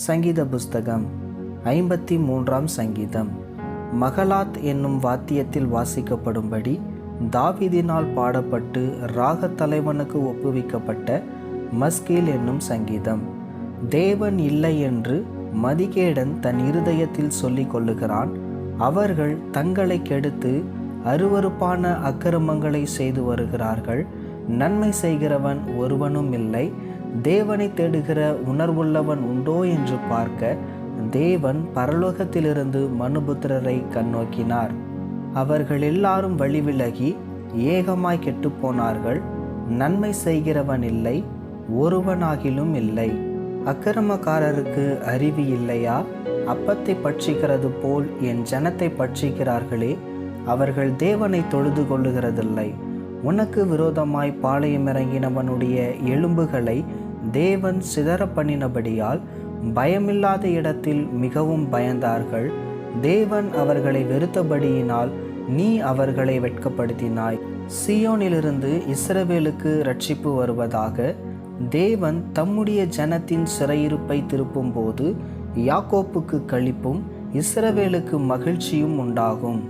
சங்கீத புஸ்தகம் 53ஆம் சங்கீதம். மகலாத் என்னும் வாத்தியத்தில் வாசிக்கப்படும்படி தாவீதினால் பாடப்பட்டு ராகத் தலைவனுக்கு ஒப்புவிக்கப்பட்ட மஸ்கீல் என்னும் சங்கீதம். தேவன் இல்லை என்று மதிகேடன் தன் இருதயத்தில் சொல்லிக் கொள்ளுகிறான். அவர்கள் தங்களை கெடுத்து அருவருப்பான அக்கிரமங்களை செய்து வருகிறார்கள். நன்மை செய்கிறவன் ஒருவனும் இல்லை. தேவனை தேடுகிற உணர்வுள்ளவன் உண்டோ என்று பார்க்க தேவன் பரலோகத்திலிருந்து மனுபுத்திரரை கண்ணோக்கினார். அவர்கள் எல்லாரும் வழிவிலகி ஏகமாய் கெட்டுப்போனார்கள். நன்மை செய்கிறவன் இல்லை, ஒருவனாகிலும் இல்லை. அக்கிரமக்காரருக்கு அறிவு இல்லையா? அப்பத்தை பட்சிக்கிறது போல் என் ஜனத்தை பட்சிக்கிறார்களே. அவர்கள் தேவனை தொழுது கொள்ளுகிறதில்லை. உனக்கு விரோதமாய் பாளையமிறங்கினவனுடைய எலும்புகளை தேவன் சிதற பண்ணினபடியால் பயமில்லாத இடத்தில் மிகவும் பயந்தார்கள். தேவன் அவர்களை வெறுத்தபடியினால் நீ அவர்களை வெட்கப்படுத்தினாய். சீயோனிலிருந்து இஸ்ரவேலுக்கு இரட்சிப்பு வருவதாக. தேவன் தம்முடைய ஜனத்தின் சிறையிருப்பை திருப்பும் போது யாக்கோப்புக்கு களிப்பும் இஸ்ரவேலுக்கு மகிழ்ச்சியும் உண்டாகும்.